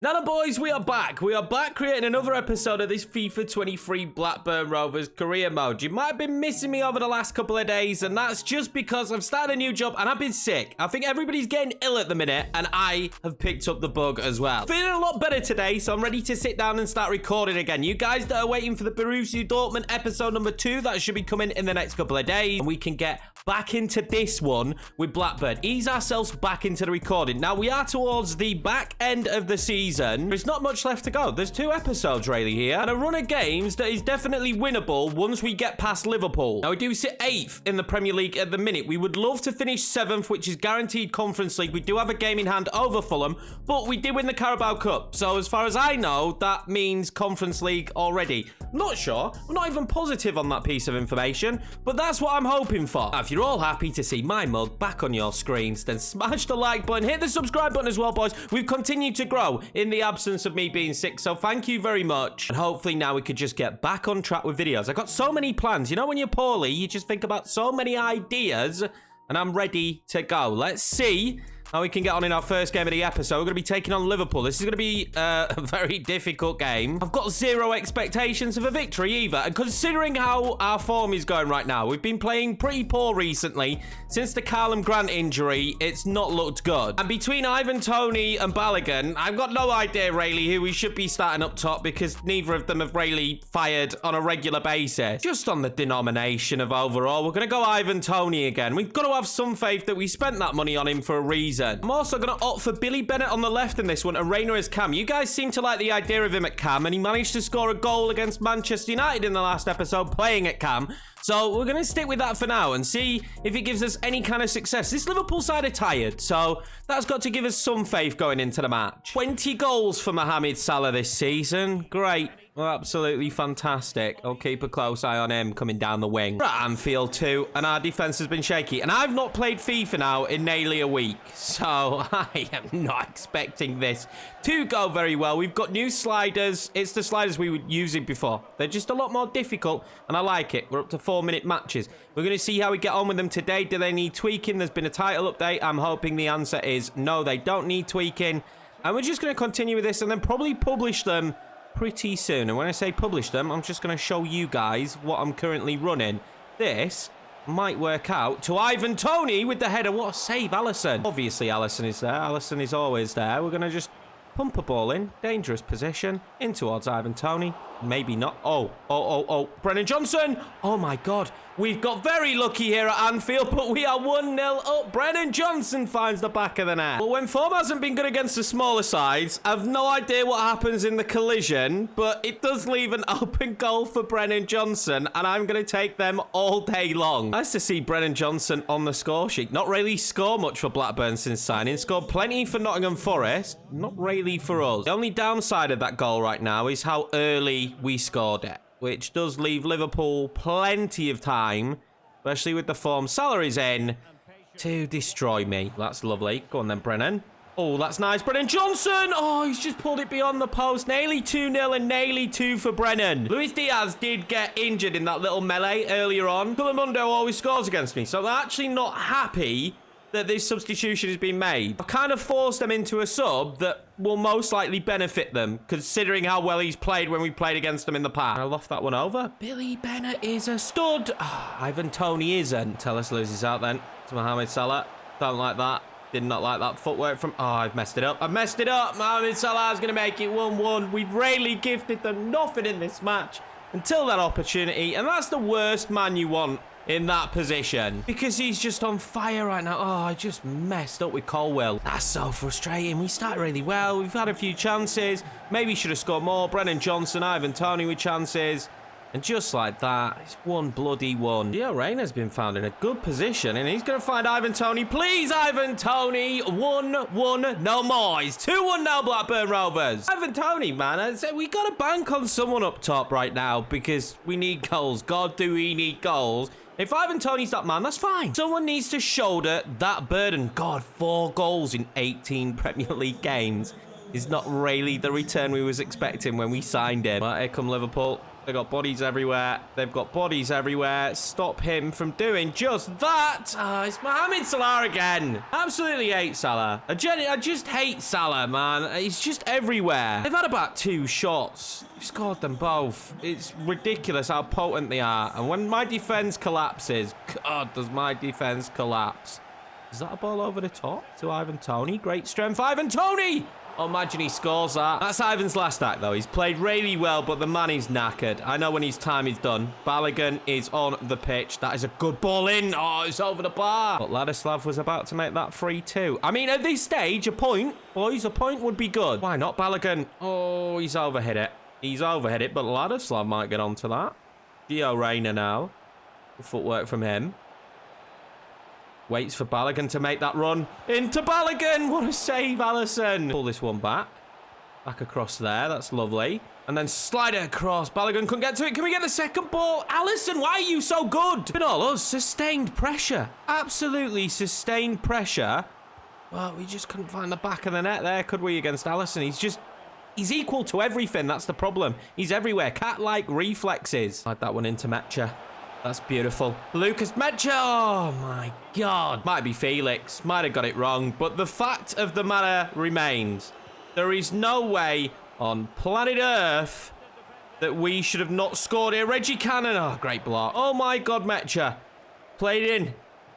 Now then, boys, we are back. We are back creating another episode of this FIFA 23 Blackburn Rovers career mode. You might have been missing me over the last couple of days, and that's just because I've started a new job and I've been sick. I think everybody's getting ill at the minute, and I have picked up the bug as well. Feeling a lot better today, so I'm ready to sit down and start recording again. You guys that are waiting for the Borussia Dortmund episode number 2, that should be coming in the next couple of days, and we can get back into this one with Blackburn. Ease ourselves back into the recording. Now, we are towards the back end of the season. There's not much left to go. There's 2 episodes really here, and a run of games that is definitely winnable once we get past Liverpool. Now, we do sit 8th in the Premier League at the minute. We would love to finish 7th, which is guaranteed Conference League. We do have a game in hand over Fulham, but we did win the Carabao Cup. So as far as I know, that means Conference League already. Not sure. I'm not even positive on that piece of information, but that's what I'm hoping for. Now, if you're all happy to see my mug back on your screens, then smash the like button, hit the subscribe button as well, boys. We've continued to grow in the absence of me being sick, so thank you very much. And hopefully now we could just get back on track with videos. I got so many plans. You know, when you're poorly, you just think about so many ideas, and I'm ready to go. Let's see how we can get on in our first game of the episode. We're going to be taking on Liverpool. This is going to be a very difficult game. I've got 0 expectations of a victory either. And considering how our form is going right now, we've been playing pretty poor recently. Since the Callum Grant injury, it's not looked good. And between Ivan Toney and Balogun, I've got no idea really who we should be starting up top, because neither of them have really fired on a regular basis. Just on the denomination of overall, we're going to go Ivan Toney again. We've got to have some faith that we spent that money on him for a reason. I'm also going to opt for Billy Bennett on the left in this one and Reina as Cam. You guys seem to like the idea of him at Cam, and he managed to score a goal against Manchester United in the last episode playing at Cam. So we're going to stick with that for now and see if it gives us any kind of success. This Liverpool side are tired, so that's got to give us some faith going into the match. 20 goals for Mohamed Salah this season. Great. Well, absolutely fantastic. I'll keep a close eye on him coming down the wing. We're at Anfield too, and our defense has been shaky. And I've not played FIFA now in nearly a week, so I am not expecting this to go very well. We've got new sliders. It's the sliders we were using before. They're just a lot more difficult, and I like it. We're up to 4-minute matches. We're going to see how we get on with them today. Do they need tweaking? There's been a title update. I'm hoping the answer is no, they don't need tweaking. And we're just going to continue with this and then probably publish them pretty soon. And when I say publish them, I'm just going to show you guys what I'm currently running. This might work out to Ivan Toney with the header. What a save, Alisson. Obviously, Alisson is there. Alisson is always there. We're going to just pump a ball in. Dangerous position. In towards Ivan Toney. Maybe not. Oh. Brennan Johnson. Oh, my God. We've got very lucky here at Anfield, but we are 1-0 up. Brennan Johnson finds the back of the net. Well, when form hasn't been good against the smaller sides, I've no idea what happens in the collision, but it does leave an open goal for Brennan Johnson, and I'm going to take them all day long. Nice to see Brennan Johnson on the score sheet. Not really scored much for Blackburn since signing. Scored plenty for Nottingham Forest. Not really for us. The only downside of that goal right now is how early we scored it, which does leave Liverpool plenty of time, especially with the form Salah is in, to destroy me. That's lovely. Go on then, Brennan. Oh, that's nice. Brennan Johnson. Oh, he's just pulled it beyond the post. Nearly 2-0 and nearly 2 for Brennan. Luis Diaz did get injured in that little melee earlier on. Culamundo always scores against me, so I'm actually not happy that this substitution has been made. I've kind of forced them into a sub that will most likely benefit them, considering how well he's played when we played against them in the past. I loft that one over. Billy Bennett is a stud. Oh, Ivan Toney isn't. Tellus loses out then to Mohamed Salah. Don't like that. Did not like that footwork from... Oh, I've messed it up. I've messed it up. Mohamed Salah is going to make it 1-1. We've really gifted them nothing in this match until that opportunity, and that's the worst man you want in that position, because he's just on fire right now. Oh, I just messed up with Colwell. That's so frustrating. We started really well. We've had a few chances. Maybe should have scored more. Brennan Johnson, Ivan Toney with chances. And just like that, it's 1-1. Gio Reyna's been found in a good position, and he's going to find Ivan Toney. Please, Ivan Toney. 1-1, no more. It's 2-1 now, Blackburn Rovers. Ivan Toney, man, I said we got to bank on someone up top right now, because we need goals. God, do we need goals. If Ivan Toney's that man, that's fine. Someone needs to shoulder that burden. God, 4 goals in 18 Premier League games is not really the return we was expecting when we signed him. Well, here come Liverpool. They've got bodies everywhere. They've got bodies everywhere. Stop him from doing just that. It's Mohamed Salah again. Absolutely hate Salah. I just hate Salah, man. He's just everywhere. They've had about 2 shots. They've scored them both. It's ridiculous how potent they are. And when my defense collapses, God, does my defense collapse. Is that a ball over the top to Ivan Toney? Great strength, Ivan Toney! Oh, imagine he scores that. That's Ivan's last act, though. He's played really well, but the man is knackered. I know when his time is done. Balogun is on the pitch. That is a good ball in. Oh, it's over the bar. But Ladislav was about to make that 3-2. I mean, at this stage, a point, boys, a point would be good. Why not Balogun? Oh, he's overhit it. He's overhit it, but Ladislav might get onto that. Gio Reyna now. Good footwork from him. Waits for Balogun to make that run. Into Balogun! What a save, Alisson! Pull this one back. Back across there. That's lovely. And then slide it across. Balogun couldn't get to it. Can we get the second ball? Alisson, why are you so good? It's been all us. Sustained pressure. Absolutely sustained pressure. Well, we just couldn't find the back of the net there, could we, against Alisson? He's equal to everything. That's the problem. He's everywhere. Cat-like reflexes. Slide that one into Mecha. That's beautiful. Lucas Mecha. Oh, my God. Might be Felix. Might have got it wrong. But the fact of the matter remains. There is no way on planet Earth that we should have not scored here. Reggie Cannon. Oh, great block. Oh, my God, Mecha. Played in.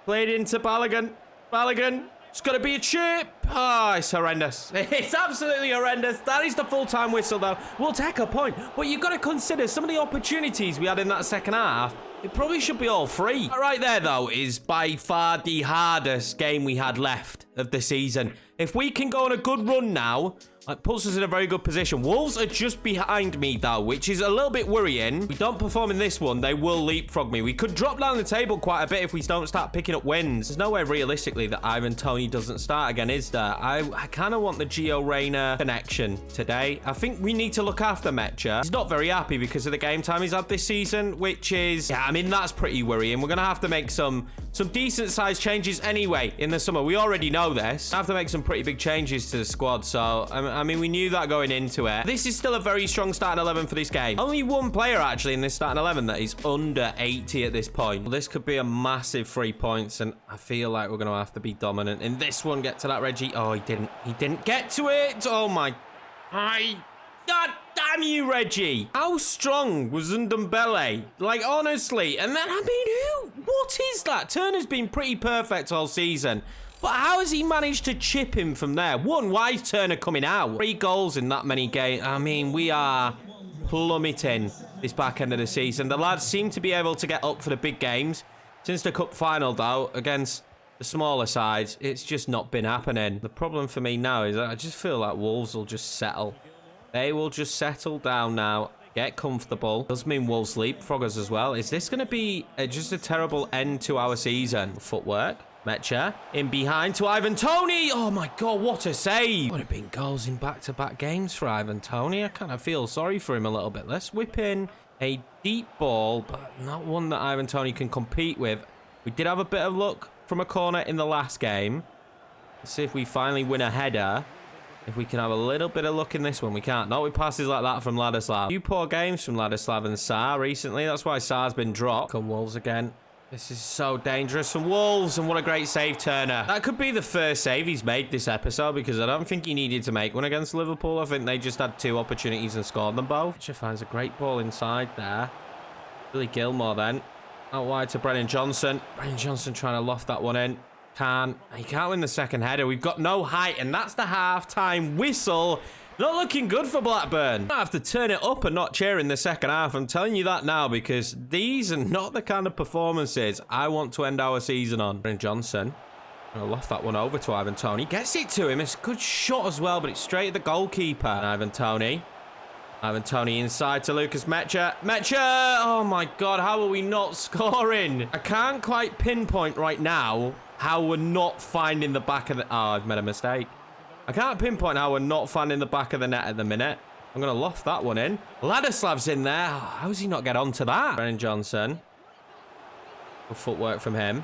Played into Balogun. Balogun. It's got to be a chip. Oh, it's horrendous. It's absolutely horrendous. That is the full-time whistle, though. We'll take a point. But you've got to consider some of the opportunities we had in that second half. It probably should be all free. That right there, though, is by far the hardest game we had left of the season. If we can go on a good run now, it puts us in a very good position. Wolves are just behind me, though, which is a little bit worrying. If we don't perform in this one, they will leapfrog me. We could drop down the table quite a bit if we don't start picking up wins. There's no way, realistically, that Ivan Toney doesn't start again, is there? I kind of want the Gio Reyna connection today. I think we need to look after Mecha. He's not very happy because of the game time he's had this season, which is, yeah, I mean, that's pretty worrying. We're going to have to make some decent-sized changes anyway in the summer. We already know this. I have to make some pretty big changes to the squad, so I mean, we knew that going into it. This is still a very strong starting 11 for this game. Only one player, actually, in this starting 11 that is under 80 at this point. Well, this could be a massive 3 points, and I feel like we're going to have to be dominant in this one. Get to that, Reggie. Oh, he didn't. He didn't get to it. Oh, my... God damn you, Reggie. How strong was Ndombele? Like, honestly. And then, I mean, what is that? Turner's been pretty perfect all season. But how has he managed to chip him from there? One, why is Turner coming out? 3 goals in that many games. I mean, we are plummeting this back end of the season. The lads seem to be able to get up for the big games. Since the cup final, though, against the smaller sides, it's just not been happening. The problem for me now is I just feel like Wolves will just settle. They will just settle down now. Get comfortable. Does mean Wolves leapfrog us as well. Is this going to be just a terrible end to our season? Footwork. Mecha in behind to Ivan Toney. Oh my God, what a save. Would have been goals in back-to-back games for Ivan Toney. I kind of feel sorry for him a little bit. Let's whip in a deep ball, but not one that Ivan Toney can compete with. We did have a bit of luck from a corner in the last game. Let's see if we finally win a header. If we can have a little bit of luck in this one. We can't. Not with passes like that from Ladislav. A few poor games from Ladislav and Saar recently. That's why Saar's been dropped. Come Wolves again. This is so dangerous from Wolves, and what a great save, Turner. That could be the first save he's made this episode, because I don't think he needed to make one against Liverpool. I think they just had 2 opportunities and scored them both. Which finds a great ball inside there. Billy Gilmore then. Out wide to Brennan Johnson. Brennan Johnson trying to loft that one in. He can't win the second header. We've got no height, and that's the half-time whistle. Not looking good for Blackburn. I have to turn it up a notch here in the second half. I'm telling you that now, because these are not the kind of performances I want to end our season on. Brennan Johnson. I'll loft that one over to Ivan Toney. Gets it to him. It's a good shot as well, but it's straight at the goalkeeper. And Ivan Toney. Ivan Toney inside to Lucas Mecha. Mecha! Oh my God, how are we not scoring? I can't quite pinpoint right now how we're not finding the back of the... Oh, I've made a mistake. I can't pinpoint how we're not finding the back of the net at the minute. I'm going to loft that one in. Ladislav's in there. Oh, how does he not get onto that? Brennan Johnson. Good footwork from him.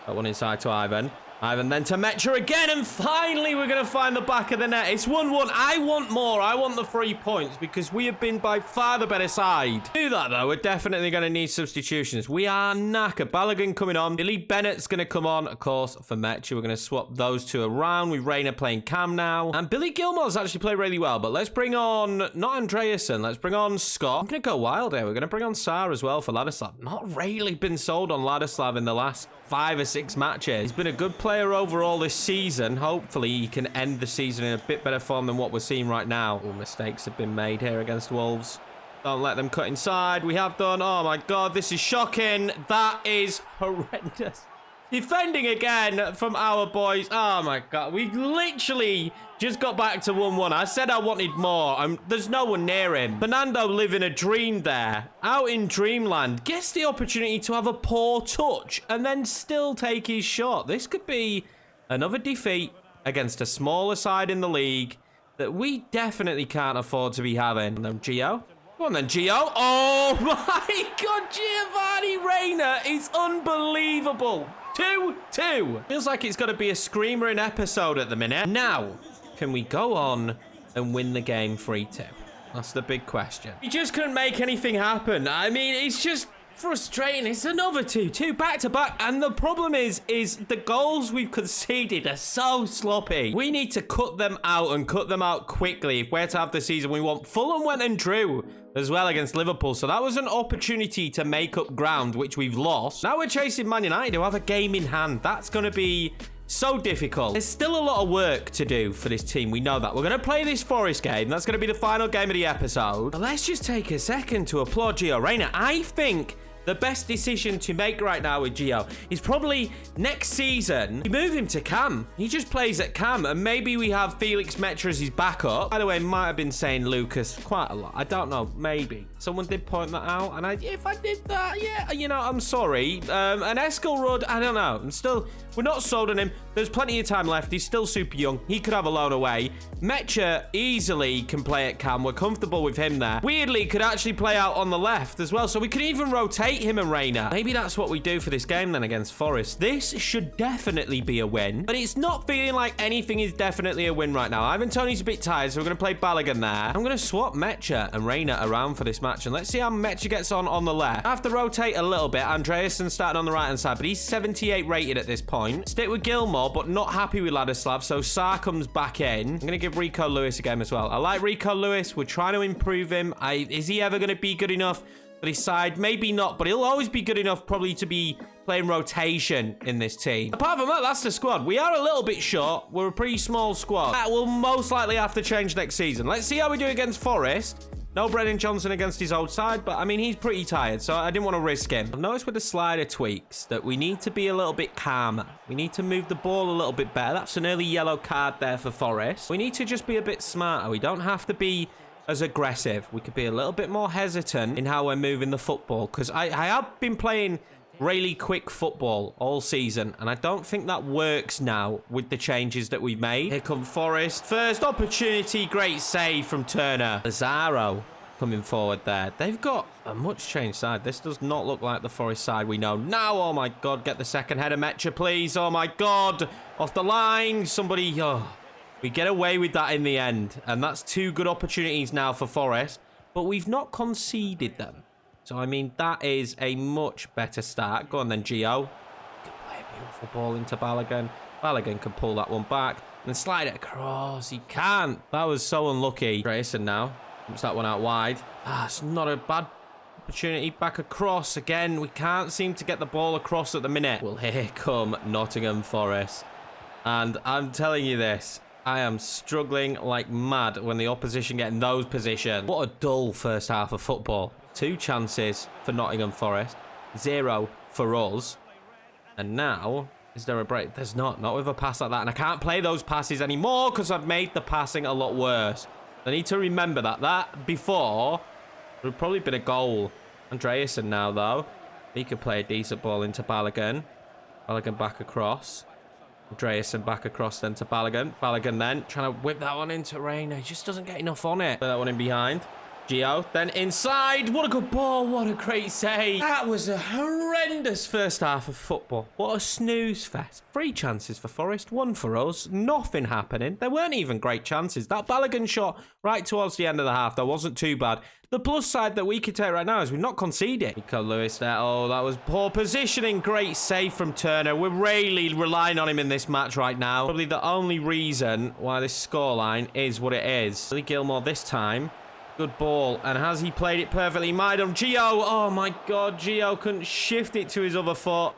That one inside to Ivan. Ivan then to Metcher again, and finally we're going to find the back of the net. It's 1-1. I want more. I want the 3 points because we have been by far the better side. To do that, though, we're definitely going to need substitutions. We are knackered. Balogun coming on. Billy Bennett's going to come on, of course, for Metcher. We're going to swap those two around. We've Reina playing Cam now. And Billy Gilmore's actually played really well, but let's bring on, not Andreasen, let's bring on Scott. I'm going to go wild here. We're going to bring on Sarr as well for Ladislav. Not really been sold on Ladislav in the last 5 or 6 matches. He's been a good player overall this season. Hopefully he can end the season in a bit better form than what we're seeing right now. All mistakes have been made here against Wolves. Don't let them cut inside. We have done. Oh my god, this is shocking. That is horrendous. Defending again from our boys. Oh my god, we literally just got back to 1-1. I said I wanted more. There's no one near him. Fernando living a dream there. Out in dreamland. Gets the opportunity to have a poor touch and then still take his shot. This could be another defeat against a smaller side in the league that we definitely can't afford to be having. And then Gio. Go on then, Gio. Oh my god, Giovanni Reina is unbelievable. 2-2. Feels like it's got to be a screamer in episode at the minute. Now, can we go on and win the game 3-2? That's the big question. We just couldn't make anything happen. I mean, it's just frustrating. It's another 2-2 back-to-back. And the problem is the goals we've conceded are so sloppy. We need to cut them out and cut them out quickly. If we're to have the season we want. Fulham went and drew as well against Liverpool. So that was an opportunity to make up ground, which we've lost. Now we're chasing Man United, who have a game in hand. That's going to be so difficult. There's still a lot of work to do for this team. We know that. We're going to play this Forest game. That's going to be the final game of the episode. But let's just take a second to applaud Gio Reyna. I think the best decision to make right now with Gio is probably next season, we move him to Cam. He just plays at Cam, and maybe we have Felix Metcher as his backup. By the way, might have been saying Lucas quite a lot. I don't know, maybe. Someone did point that out, and if I did that, yeah, you know, I'm sorry. And Eskelrud, I don't know. We're not sold on him. There's plenty of time left. He's still super young. He could have a loan away. Metcher easily can play at Cam. We're comfortable with him there. Weirdly, could actually play out on the left as well, so we could even rotate him and Reina. Maybe that's what we do for this game then against Forest. This should definitely be a win, but it's not feeling like anything is definitely a win right now. Ivan Toney's a bit tired, so we're going to play Balogun there. I'm going to swap Metcher and Reina around for this match, and let's see how Metcher gets on the left. I have to rotate a little bit. Andreasen starting on the right-hand side, but he's 78 rated at this point. Stick with Gilmore, but not happy with Ladislav, so Sarr comes back in. I'm going to give Rico Lewis a game as well. I like Rico Lewis. We're trying to improve him. Is he ever going to be good enough for his side? Maybe not, but he'll always be good enough probably to be playing rotation in this team. Apart from that, that's the squad. We are a little bit short. We're a pretty small squad. That will most likely have to change next season. Let's see how we do against Forest. No Brennan Johnson against his old side, but I mean, he's pretty tired, so I didn't want to risk him. I've noticed with the slider tweaks that we need to be a little bit calmer. We need to move the ball a little bit better. That's an early yellow card there for Forest. We need to just be a bit smarter. We don't have to be as aggressive. We could be a little bit more hesitant in how we're moving the football, because I have been playing really quick football all season, and I don't think that works now with the changes that we've made. Here come Forest. First opportunity, great save from Turner. Lazaro coming forward there. They've got a much changed side. This does not look like the Forest side we know now. Oh my god, get the second header, Metcher, please. Oh my god, off the line. Somebody, we get away with that in the end, and that's 2 good opportunities now for Forest, but we've not conceded them. So, I mean, that is a much better start. Go on then, Gio. Can play a beautiful ball into Balogun. Balogun can pull that one back and slide it across. He can't. That was so unlucky. Grayson now puts that one out wide. It's not a bad opportunity. Back across again. We can't seem to get the ball across at the minute. Well, here come Nottingham Forest. And I'm telling you this, I am struggling like mad when the opposition get in those positions. What a dull first half of football. 2 chances for Nottingham Forest, 0 for us. And now, is there a break? There's not with a pass like that. And I can't play those passes anymore because I've made the passing a lot worse. I need to remember that. That before would have probably been a goal. Andreasen now, though. He could play a decent ball into Balogun. Balogun back across. Andreasen back across then to Balogun. Balogun then trying to whip that one into Reina. He just doesn't get enough on it. Play that one in behind. Gio, then inside. What a good ball. What a great save. That was a horrendous first half of football. What a snooze fest. 3 chances for Forest, 1 for us. Nothing happening. There weren't even great chances. That Balogun shot right towards the end of the half, that wasn't too bad. The plus side that we could take right now is we've not conceded. Nico Lewis there. Oh, that was poor positioning. Great save from Turner. We're really relying on him in this match right now. Probably the only reason why this scoreline is what it is. Billy Gilmore this time. Good ball. And has he played it perfectly? Maidon. Gio. Oh, my God. Gio couldn't shift it to his other foot.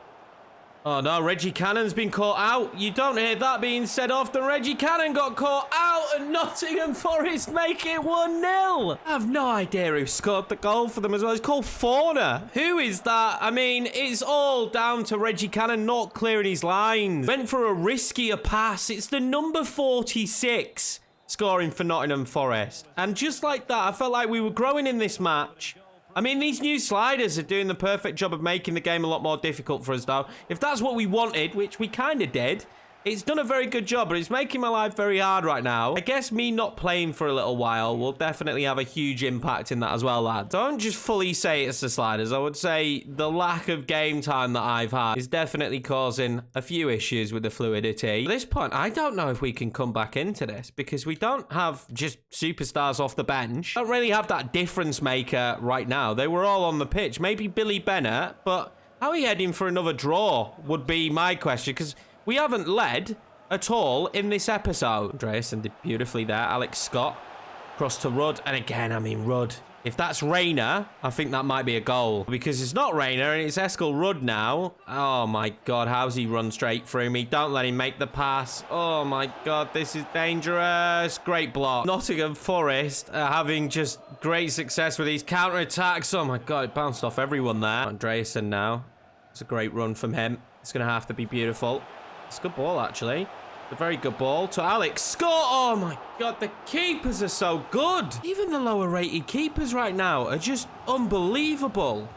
Oh, no. Reggie Cannon's been caught out. You don't hear that being said often. Reggie Cannon got caught out and Nottingham Forest make it 1-0. I have no idea who scored the goal for them as well. It's called Fauna. Who is that? I mean, it's all down to Reggie Cannon not clearing his lines. Went for a riskier pass. It's the number 46 scoring for Nottingham Forest. And just like that, I felt like we were growing in this match. I mean, these new sliders are doing the perfect job of making the game a lot more difficult for us, though. If that's what we wanted, which we kind of did, it's done a very good job, but it's making my life very hard right now. I guess me not playing for a little while will definitely have a huge impact in that as well, lads. Don't just fully say it's the sliders. I would say the lack of game time that I've had is definitely causing a few issues with the fluidity. At this point, I don't know if we can come back into this because we don't have just superstars off the bench. Don't really have that difference maker right now. They were all on the pitch. Maybe Billy Bennett, but how are we heading for another draw would be my question, because we haven't led at all in this episode. Andreasen did beautifully there. Alex Scott cross to Rudd. And again, I mean, Rudd. If that's Rayner, I think that might be a goal. Because it's not Rayner and it's Eskil Rudd now. Oh, my God. How's he run straight through me? Don't let him make the pass. Oh, my God. This is dangerous. Great block. Nottingham Forest are having just great success with these counter-attacks. Oh, my God. It bounced off everyone there. Andreasen now. It's a great run from him. It's going to have to be beautiful. It's a good ball, actually. It's a very good ball to Alex Scott. Oh, my God. The keepers are so good. Even the lower-rated keepers right now are just unbelievable.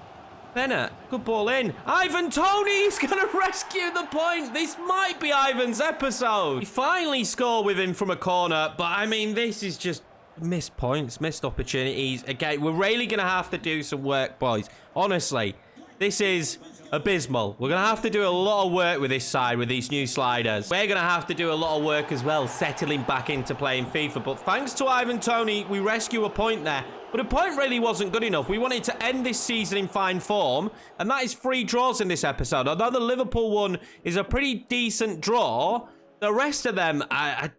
Bennett, good ball in. Ivan Toney's going to rescue the point. This might be Ivan's episode. He finally scored with him from a corner. But, I mean, this is just missed points, missed opportunities. Again, we're really going to have to do some work, boys. Honestly, this is abysmal. We're going to have to do a lot of work with this side, with these new sliders. We're going to have to do a lot of work as well, settling back into playing FIFA. But thanks to Ivan Toney, we rescue a point there. But a point really wasn't good enough. We wanted to end this season in fine form, and that is 3 draws in this episode. Although the Liverpool one is a pretty decent draw, the rest of them,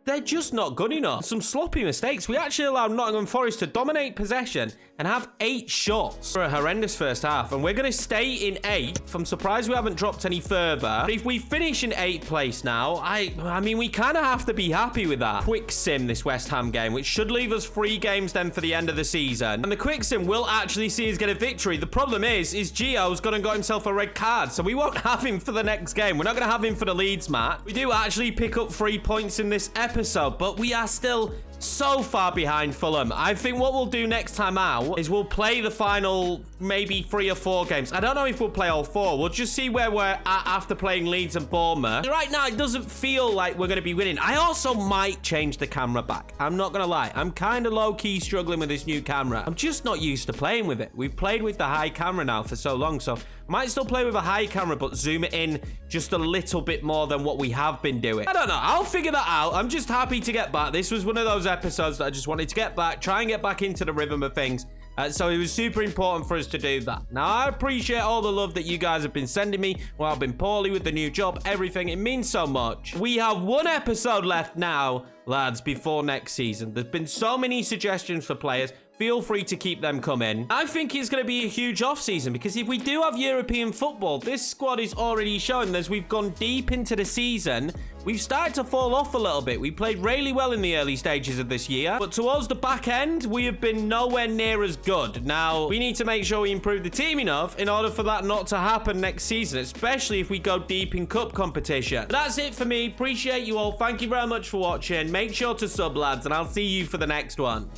they're just not good enough. Some sloppy mistakes. We actually allowed Nottingham Forest to dominate possession and have 8 shots for a horrendous first half. And we're going to stay in 8th. I'm surprised we haven't dropped any further. But if we finish in 8th place now, I mean, we kind of have to be happy with that. Quick sim, this West Ham game, which should leave us 3 games then for the end of the season. And the quick sim will actually see us get a victory. The problem is Gio's gone and got himself a red card. So we won't have him for the next game. We're not going to have him for the Leeds match. We do actually pick up 3 points in this episode, but we are still so far behind Fulham. I think what we'll do next time out is we'll play the final maybe 3 or 4 games. I don't know if we'll play all 4. We'll just see where we're at after playing Leeds and Bournemouth. Right now, it doesn't feel like we're going to be winning. I also might change the camera back. I'm not going to lie. I'm kind of low-key struggling with this new camera. I'm just not used to playing with it. We've played with the high camera now for so long, so might still play with a high camera, but zoom it in just a little bit more than what we have been doing. I don't know. I'll figure that out. I'm just happy to get back. This was one of those episodes that I just wanted to get back, try and get back into the rhythm of things. So it was super important for us to do that. Now, I appreciate all the love that you guys have been sending me while I've been poorly with the new job, everything. It means so much. We have 1 episode left now, lads, before next season. There's been so many suggestions for players. Feel free to keep them coming. I think it's going to be a huge off-season because if we do have European football, this squad is already showing as we've gone deep into the season, we've started to fall off a little bit. We played really well in the early stages of this year, but towards the back end, we have been nowhere near as good. Now, we need to make sure we improve the team enough in order for that not to happen next season, especially if we go deep in cup competition. But that's it for me. Appreciate you all. Thank you very much for watching. Make sure to sub, lads, and I'll see you for the next one.